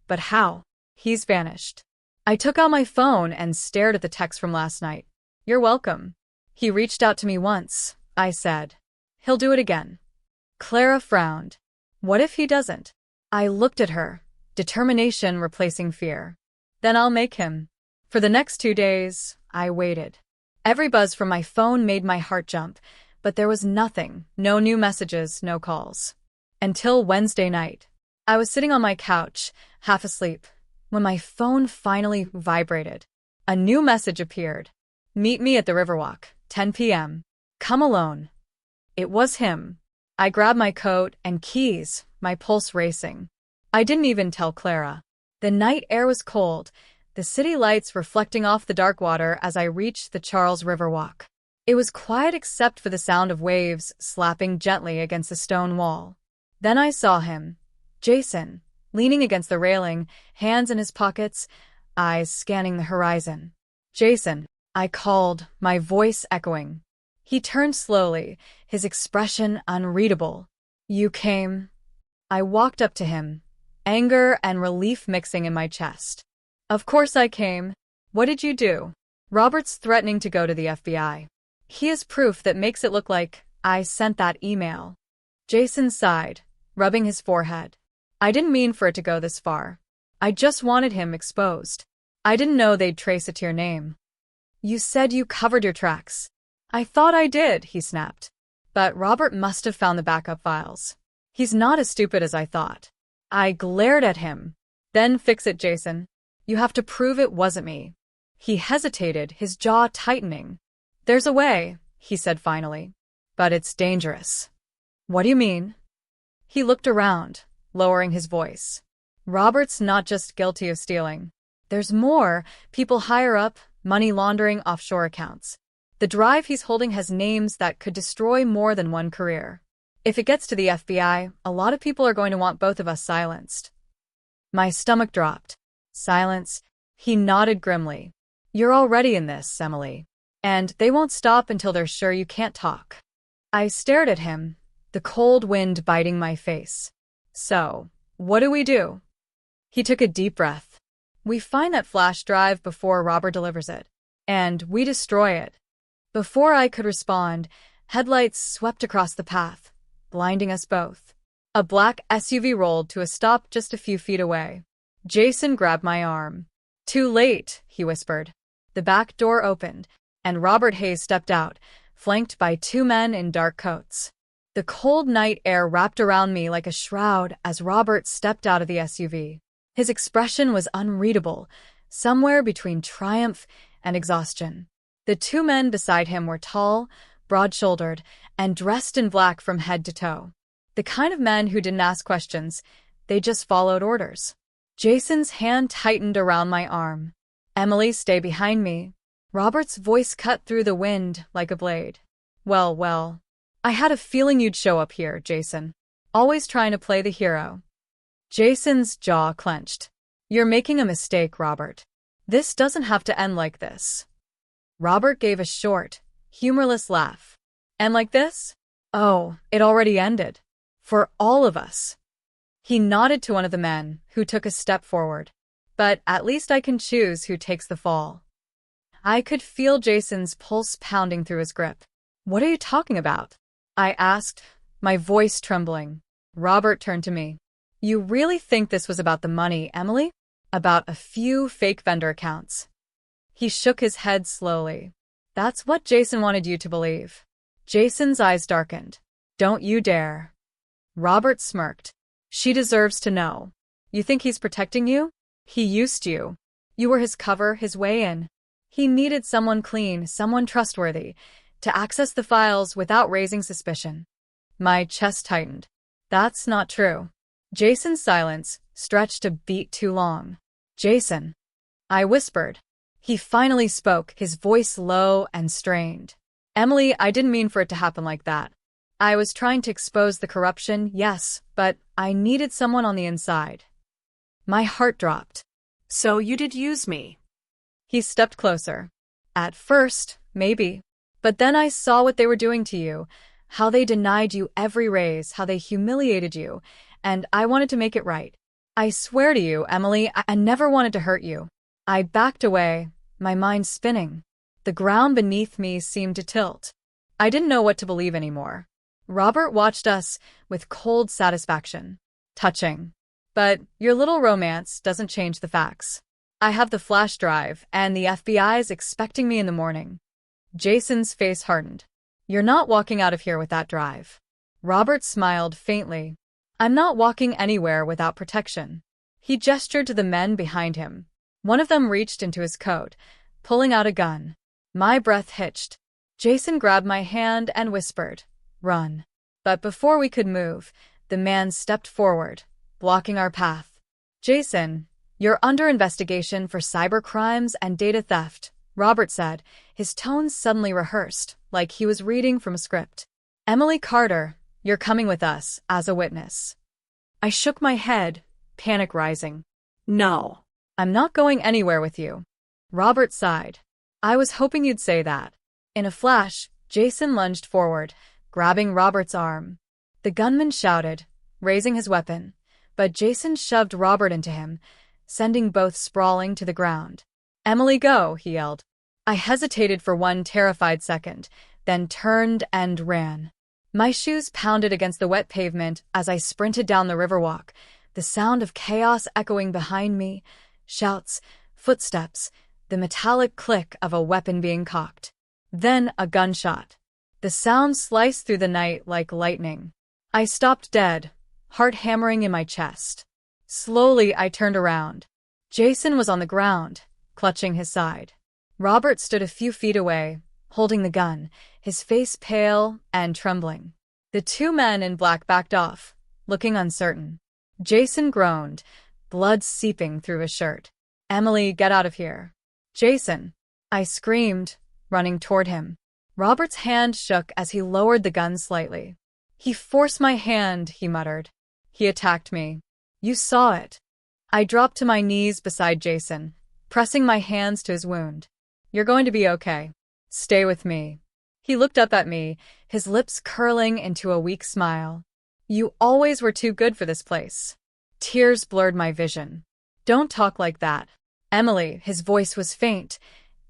But how? He's vanished. I took out my phone and stared at the text from last night. You're welcome. He reached out to me once, I said. He'll do it again. Clara frowned. What if he doesn't? I looked at her, determination replacing fear. Then I'll make him. For the next 2 days, I waited. Every buzz from my phone made my heart jump, but there was nothing, no new messages, no calls. Until Wednesday night. I was sitting on my couch, half asleep, when my phone finally vibrated. A new message appeared. Meet me at the Riverwalk, 10 p.m. Come alone. It was him. I grabbed my coat and keys, my pulse racing. I didn't even tell Clara. The night air was cold, the city lights reflecting off the dark water as I reached the Charles Riverwalk. It was quiet except for the sound of waves slapping gently against the stone wall. Then I saw him, Jason, leaning against the railing, hands in his pockets, eyes scanning the horizon. Jason, I called, my voice echoing. He turned slowly, his expression unreadable. You came. I walked up to him, anger and relief mixing in my chest. Of course I came. What did you do? Robert's threatening to go to the FBI. He has proof that makes it look like I sent that email. Jason sighed, rubbing his forehead. I didn't mean for it to go this far. I just wanted him exposed. I didn't know they'd trace it to your name. You said you covered your tracks. I thought I did, he snapped. But Robert must have found the backup files. He's not as stupid as I thought. I glared at him. Then fix it, Jason. You have to prove it wasn't me. He hesitated, his jaw tightening. There's a way, he said finally. But it's dangerous. What do you mean? He looked around, lowering his voice. Robert's not just guilty of stealing. There's more, people higher up, money laundering, offshore accounts. The drive he's holding has names that could destroy more than one career. If it gets to the FBI, a lot of people are going to want both of us silenced. My stomach dropped. Silence. He nodded grimly. You're already in this, Emily. And they won't stop until they're sure you can't talk. I stared at him, the cold wind biting my face. So, what do we do? He took a deep breath. We find that flash drive before Robert delivers it. And we destroy it. Before I could respond, headlights swept across the path, blinding us both. A black SUV rolled to a stop just a few feet away. Jason grabbed my arm. Too late, he whispered. The back door opened, and Robert Hayes stepped out, flanked by 2 men in dark coats. The cold night air wrapped around me like a shroud as Robert stepped out of the SUV. His expression was unreadable, somewhere between triumph and exhaustion. The 2 men beside him were tall, broad-shouldered, and dressed in black from head to toe. The kind of men who didn't ask questions, they just followed orders. Jason's hand tightened around my arm. Emily, stay behind me. Robert's voice cut through the wind like a blade. Well, I had a feeling you'd show up here, Jason. always trying to play the hero. Jason's jaw clenched. You're making a mistake, Robert. This doesn't have to end like this. Robert gave a short, humorless laugh. And like this? Oh, it already ended. For all of us. He nodded to one of the men, who took a step forward. But at least I can choose who takes the fall. I could feel Jason's pulse pounding through his grip. What are you talking about? I asked, my voice trembling. Robert turned to me. You really think this was about the money, Emily? About a few fake vendor accounts? He shook his head slowly. That's what Jason wanted you to believe. Jason's eyes darkened. Don't you dare. Robert smirked. She deserves to know. You think he's protecting you? He used you. You were his cover, his way in. He needed someone clean, someone trustworthy, to access the files without raising suspicion. My chest tightened. That's not true. Jason's silence stretched a beat too long. Jason. I whispered. He finally spoke, his voice low and strained. Emily, I didn't mean for it to happen like that. I was trying to expose the corruption, yes, but I needed someone on the inside. My heart dropped. So you did use me. He stepped closer. At first, maybe. But then I saw what they were doing to you, how they denied you every raise, how they humiliated you, and I wanted to make it right. I swear to you, Emily, I never wanted to hurt you. I backed away, my mind spinning. The ground beneath me seemed to tilt. I didn't know what to believe anymore. Robert watched us with cold satisfaction. Touching. But your little romance doesn't change the facts. I have the flash drive, and the FBI's expecting me in the morning. Jason's face hardened. You're not walking out of here with that drive. Robert smiled faintly. I'm not walking anywhere without protection. He gestured to the men behind him. One of them reached into his coat, pulling out a gun. My breath hitched. Jason grabbed my hand and whispered, "Run." But before we could move, the man stepped forward, blocking our path. Jason, you're under investigation for cybercrimes and data theft, Robert said, his tone suddenly rehearsed, like he was reading from a script. Emily Carter, you're coming with us as a witness. I shook my head, panic rising. No. I'm not going anywhere with you. Robert sighed. I was hoping you'd say that. In a flash, Jason lunged forward, grabbing Robert's arm. The gunman shouted, raising his weapon, but Jason shoved Robert into him, sending both sprawling to the ground. Emily, go, he yelled. I hesitated for one terrified second, then turned and ran. My shoes pounded against the wet pavement as I sprinted down the riverwalk, the sound of chaos echoing behind me, shouts, footsteps, the metallic click of a weapon being cocked. Then a gunshot. The sound sliced through the night like lightning. I stopped dead, heart hammering in my chest. Slowly, I turned around. Jason was on the ground, clutching his side. Robert stood a few feet away, holding the gun, his face pale and trembling. The two men in black backed off, looking uncertain. Jason groaned, blood seeping through his shirt. Emily, get out of here. Jason, I screamed, running toward him. Robert's hand shook as he lowered the gun slightly. He forced my hand, he muttered. He attacked me. You saw it. I dropped to my knees beside Jason, pressing my hands to his wound. You're going to be okay. Stay with me. He looked up at me, his lips curling into a weak smile. You always were too good for this place. Tears blurred my vision. Don't talk like that. Emily, his voice was faint,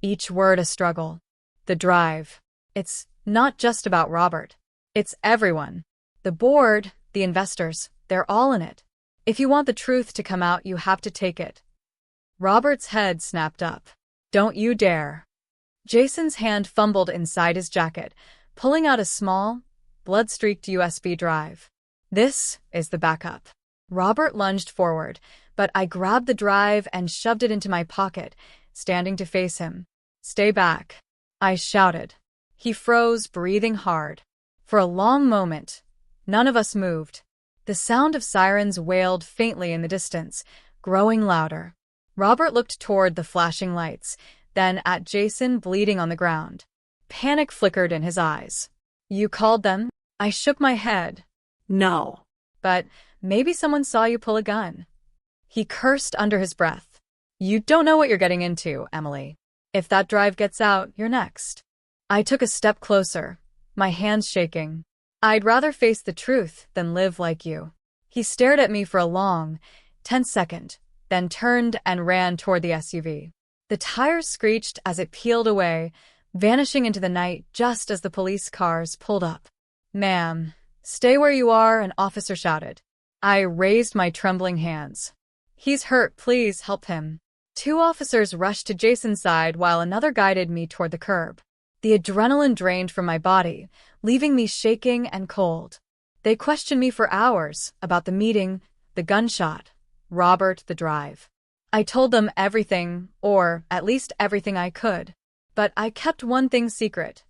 each word a struggle. The drive. It's not just about Robert. It's everyone. The board, the investors, they're all in it. If you want the truth to come out, you have to take it. Robert's head snapped up. Don't you dare. Jason's hand fumbled inside his jacket, pulling out a small, blood-streaked USB drive. This is the backup. Robert lunged forward, but I grabbed the drive and shoved it into my pocket, standing to face him. Stay back, I shouted. He froze, breathing hard. For a long moment, none of us moved. The sound of sirens wailed faintly in the distance, growing louder. Robert looked toward the flashing lights, then at Jason bleeding on the ground. Panic flickered in his eyes. You called them? I shook my head. No. But maybe someone saw you pull a gun. He cursed under his breath. You don't know what you're getting into, Emily. If that drive gets out, you're next. I took a step closer, my hands shaking. I'd rather face the truth than live like you. He stared at me for a long, tense second, then turned and ran toward the SUV. The tires screeched as it peeled away, vanishing into the night just as the police cars pulled up. Ma'am, stay where you are, an officer shouted. I raised my trembling hands. He's hurt, please help him. Two officers rushed to Jason's side while another guided me toward the curb. The adrenaline drained from my body, leaving me shaking and cold. They questioned me for hours about the meeting, the gunshot, Robert, the drive. I told them everything, or at least everything I could. But I kept one thing secret: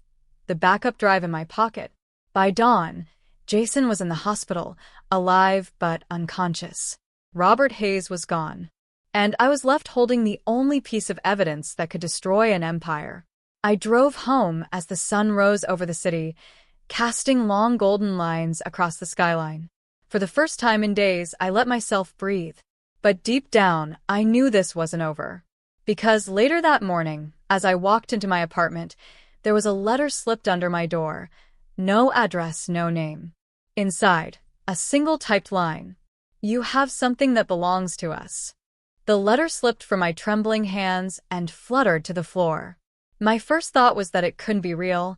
the backup drive in my pocket. By dawn, Jason was in the hospital, alive but unconscious. Robert Hayes was gone. And I was left holding the only piece of evidence that could destroy an empire. I drove home as the sun rose over the city, casting long golden lines across the skyline. For the first time in days, I let myself breathe. But deep down, I knew this wasn't over. Because later that morning, as I walked into my apartment, there was a letter slipped under my door. No address, no name. Inside, a single typed line. You have something that belongs to us. The letter slipped from my trembling hands and fluttered to the floor. My first thought was that it couldn't be real,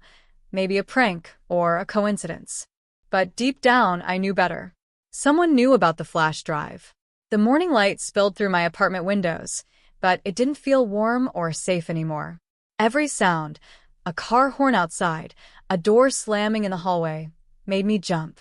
maybe a prank or a coincidence. But deep down, I knew better. Someone knew about the flash drive. The morning light spilled through my apartment windows, but it didn't feel warm or safe anymore. Every sound, a car horn outside, a door slamming in the hallway, made me jump.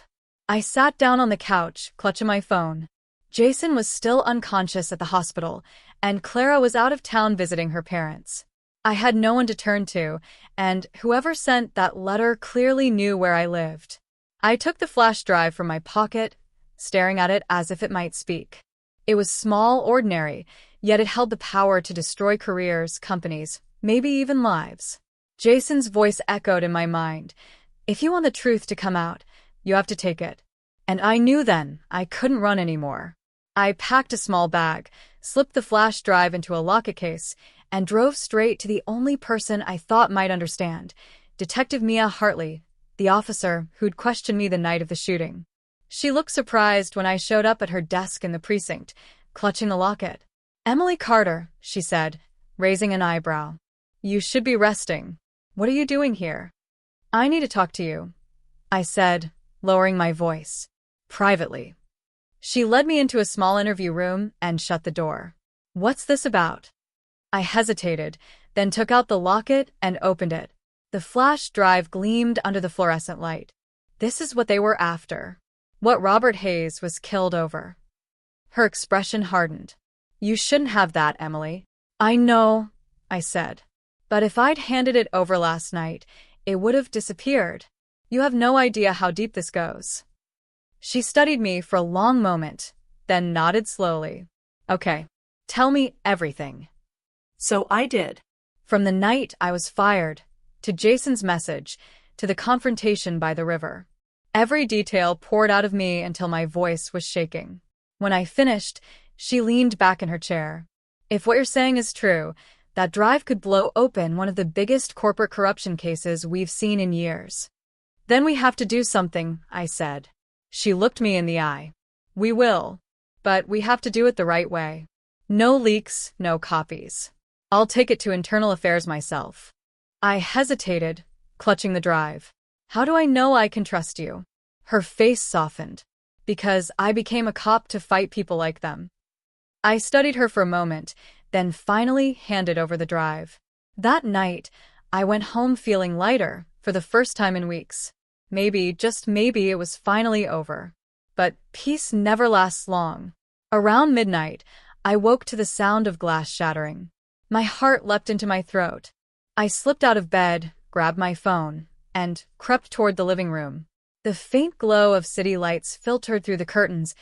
I sat down on the couch, clutching my phone. Jason was still unconscious at the hospital, and Clara was out of town visiting her parents. I had no one to turn to, and whoever sent that letter clearly knew where I lived. I took the flash drive from my pocket, staring at it as if it might speak. It was small, ordinary, yet it held the power to destroy careers, companies, maybe even lives. Jason's voice echoed in my mind. If you want the truth to come out, you have to take it. And I knew then I couldn't run anymore. I packed a small bag, slipped the flash drive into a locket case, and drove straight to the only person I thought might understand, Detective Mia Hartley, the officer who'd questioned me the night of the shooting. She looked surprised when I showed up at her desk in the precinct, clutching the locket. Emily Carter, she said, raising an eyebrow. You should be resting. What are you doing here? I need to talk to you, I said, lowering my voice. Privately. She led me into a small interview room and shut the door. What's this about? I hesitated, then took out the locket and opened it. The flash drive gleamed under the fluorescent light. This is what they were after. What Robert Hayes was killed over. Her expression hardened. You shouldn't have that, Emily. I know, I said. But if I'd handed it over last night, it would have disappeared. You have no idea how deep this goes. She studied me for a long moment, then nodded slowly. Okay, tell me everything. So I did. From the night I was fired, to Jason's message, to the confrontation by the river. Every detail poured out of me until my voice was shaking. When I finished, she leaned back in her chair. If what you're saying is true, that drive could blow open one of the biggest corporate corruption cases we've seen in years. Then we have to do something, I said. She looked me in the eye. We will. But we have to do it the right way. No leaks, no copies. I'll take it to internal affairs myself. I hesitated, clutching the drive. How do I know I can trust you? Her face softened. Because I became a cop to fight people like them. I studied her for a moment, then finally handed over the drive. That night, I went home feeling lighter for the first time in weeks. Maybe, just maybe, it was finally over. But peace never lasts long. Around midnight, I woke to the sound of glass shattering. My heart leapt into my throat. I slipped out of bed, grabbed my phone, and crept toward the living room. The faint glow of city lights filtered through the curtains,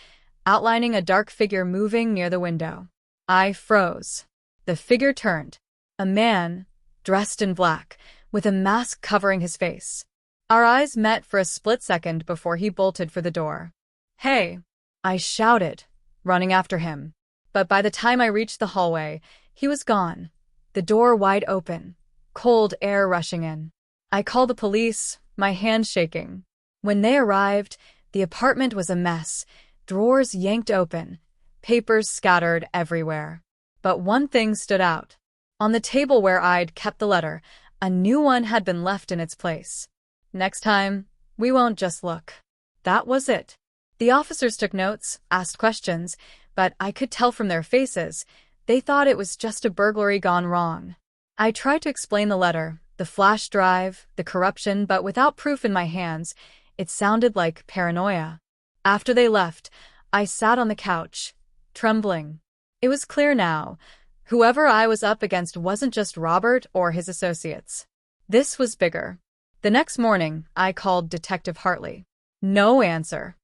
outlining a dark figure moving near the window. I froze. The figure turned. A man, dressed in black, with a mask covering his face. Our eyes met for a split second before he bolted for the door. Hey! I shouted, running after him. But by the time I reached the hallway, he was gone, the door wide open, cold air rushing in. I called the police, my hands shaking. When they arrived, the apartment was a mess, drawers yanked open, papers scattered everywhere. But one thing stood out. On the table where I'd kept the letter, a new one had been left in its place. Next time, we won't just look. That was it. The officers took notes, asked questions, but I could tell from their faces, they thought it was just a burglary gone wrong. I tried to explain the letter, the flash drive, the corruption, but without proof in my hands, it sounded like paranoia. After they left, I sat on the couch, trembling. It was clear now. Whoever I was up against wasn't just Robert or his associates. This was bigger. The next morning, I called Detective Hartley. No answer.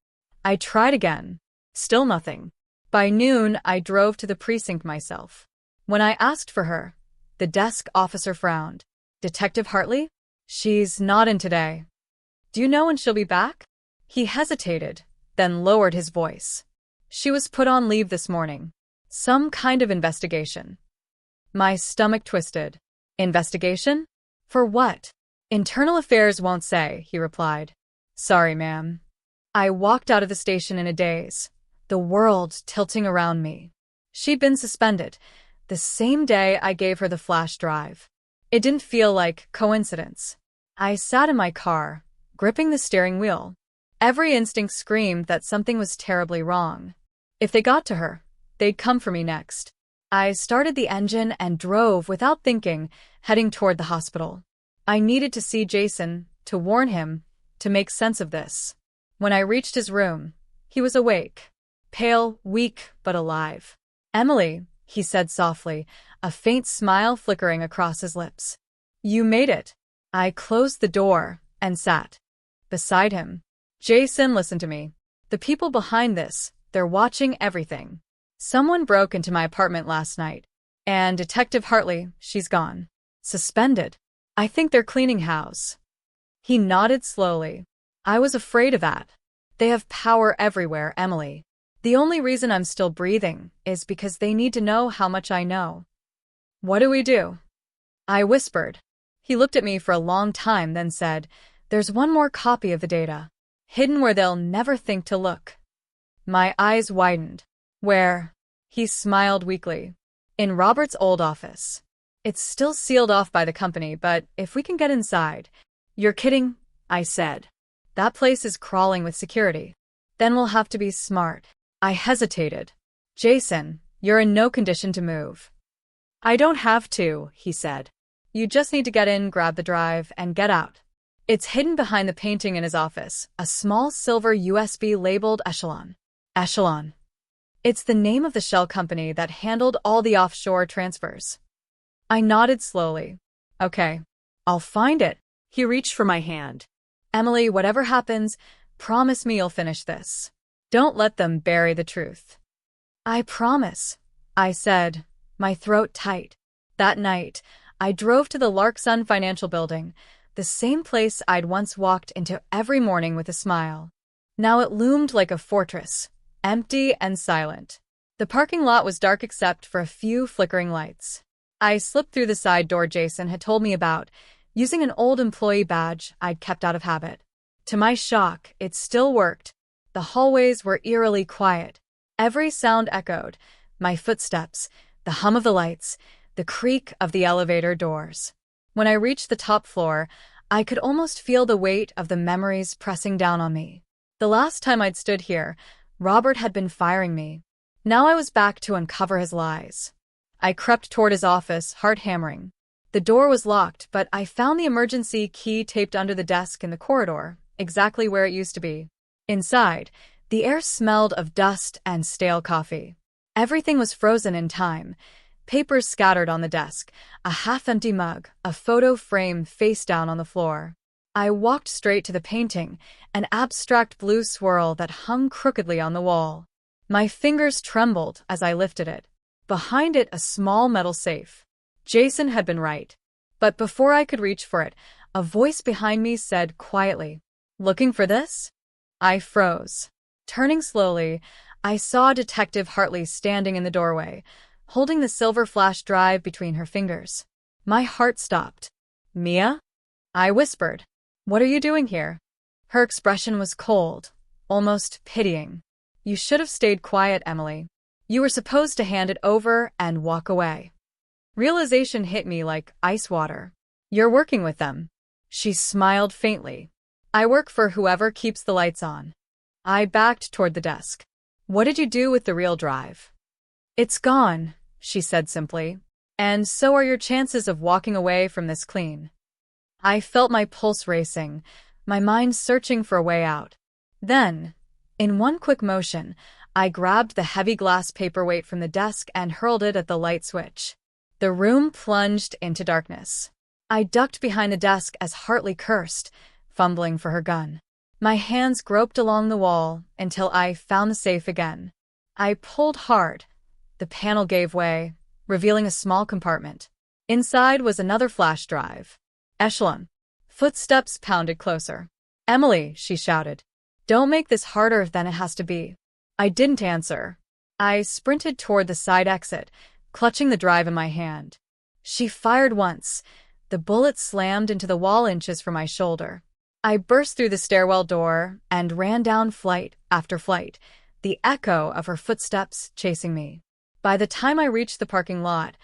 I tried again. Still nothing. By noon, I drove to the precinct myself. When I asked for her, the desk officer frowned. Detective Hartley? She's not in today. Do you know when she'll be back? He hesitated, then lowered his voice. She was put on leave this morning. Some kind of investigation. My stomach twisted. Investigation? For what? Internal affairs won't say, he replied. Sorry, ma'am. I walked out of the station in a daze, the world tilting around me. She'd been suspended, the same day I gave her the flash drive. It didn't feel like coincidence. I sat in my car, gripping the steering wheel. Every instinct screamed that something was terribly wrong. If they got to her, they'd come for me next. I started the engine and drove without thinking, heading toward the hospital. I needed to see Jason, to warn him, to make sense of this. When I reached his room, he was awake, pale, weak, but alive. Emily, he said softly, a faint smile flickering across his lips. You made it. I closed the door and sat beside him. Jason, listen to me. The people behind this, they're watching everything. Someone broke into my apartment last night. And Detective Hartley, she's gone. Suspended. I think they're cleaning house. He nodded slowly. I was afraid of that. They have power everywhere, Emily. The only reason I'm still breathing is because they need to know how much I know. What do we do? I whispered. He looked at me for a long time, then said, There's one more copy of the data, hidden where they'll never think to look. My eyes widened. Where? He smiled weakly. In Robert's old office. It's still sealed off by the company, but if we can get inside. You're kidding, I said. That place is crawling with security. Then we'll have to be smart. I hesitated. Jason, you're in no condition to move. I don't have to, he said. You just need to get in, grab the drive, and get out. It's hidden behind the painting in his office, a small silver USB labeled Echelon. Echelon. It's the name of the shell company that handled all the offshore transfers. I nodded slowly. Okay, I'll find it. He reached for my hand. Emily, whatever happens, promise me you'll finish this. Don't let them bury the truth. I promise, I said, my throat tight. That night, I drove to the Larksun Financial Building, the same place I'd once walked into every morning with a smile. Now it loomed like a fortress, empty and silent. The parking lot was dark except for a few flickering lights. I slipped through the side door Jason had told me about, using an old employee badge I'd kept out of habit. To my shock, it still worked. The hallways were eerily quiet. Every sound echoed, my footsteps, the hum of the lights, the creak of the elevator doors. When I reached the top floor, I could almost feel the weight of the memories pressing down on me. The last time I'd stood here, Robert had been firing me. Now I was back to uncover his lies. I crept toward his office, heart hammering. The door was locked, but I found the emergency key taped under the desk in the corridor, exactly where it used to be. Inside, the air smelled of dust and stale coffee. Everything was frozen in time. Papers scattered on the desk, a half-empty mug, a photo frame face down on the floor. I walked straight to the painting, an abstract blue swirl that hung crookedly on the wall. My fingers trembled as I lifted it. Behind it, a small metal safe. Jason had been right. But before I could reach for it, a voice behind me said quietly, "Looking for this?" I froze. Turning slowly, I saw Detective Hartley standing in the doorway, holding the silver flash drive between her fingers. My heart stopped. "Mia?" I whispered. "What are you doing here?" Her expression was cold, almost pitying. "You should have stayed quiet, Emily. You were supposed to hand it over and walk away." Realization hit me like ice water. "You're working with them." She smiled faintly. "I work for whoever keeps the lights on." I backed toward the desk. "What did you do with the real drive?" "It's gone," she said simply. "And so are your chances of walking away from this clean." I felt my pulse racing, my mind searching for a way out. Then, in one quick motion, I grabbed the heavy glass paperweight from the desk and hurled it at the light switch. The room plunged into darkness. I ducked behind the desk as Hartley cursed, fumbling for her gun. My hands groped along the wall until I found the safe again. I pulled hard. The panel gave way, revealing a small compartment. Inside was another flash drive. Echelon. Footsteps pounded closer. "Emily," she shouted. "Don't make this harder than it has to be." I didn't answer. I sprinted toward the side exit, clutching the drive in my hand. She fired once. The bullet slammed into the wall inches from my shoulder. I burst through the stairwell door and ran down flight after flight, the echo of her footsteps chasing me. By the time I reached the parking lot,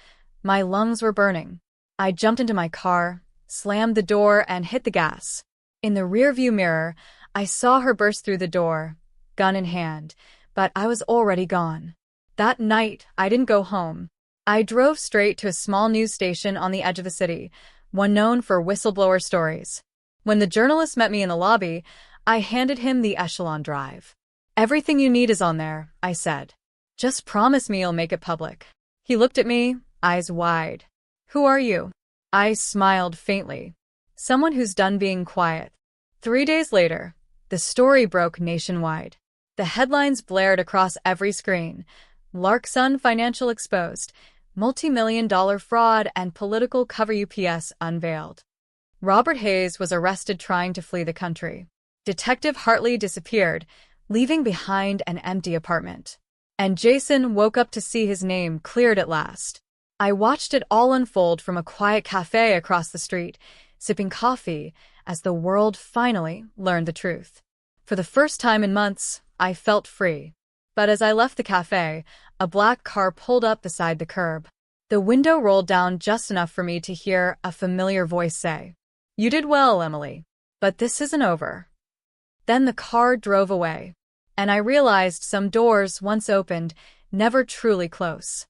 my lungs were burning. I jumped into my car, slammed the door, and hit the gas. In the rearview mirror, I saw her burst through the door, gun in hand, but I was already gone. That night, I didn't go home. I drove straight to a small news station on the edge of the city, one known for whistleblower stories. When the journalist met me in the lobby, I handed him the Echelon drive. "Everything you need is on there," I said. "Just promise me you'll make it public." He looked at me, eyes wide. "Who are you?" I smiled faintly. "Someone who's done being quiet." 3 days later, the story broke nationwide. The headlines blared across every screen. Larkson Financial exposed, multi-million-dollar fraud and political cover UPS unveiled. Robert Hayes was arrested trying to flee the country. Detective Hartley disappeared, leaving behind an empty apartment. And Jason woke up to see his name cleared at last. I watched it all unfold from a quiet cafe across the street, sipping coffee, as the world finally learned the truth. For the first time in months, I felt free. But as I left the cafe, a black car pulled up beside the curb. The window rolled down just enough for me to hear a familiar voice say, "You did well, Emily. But this isn't over." Then the car drove away, and I realized some doors once opened never truly close.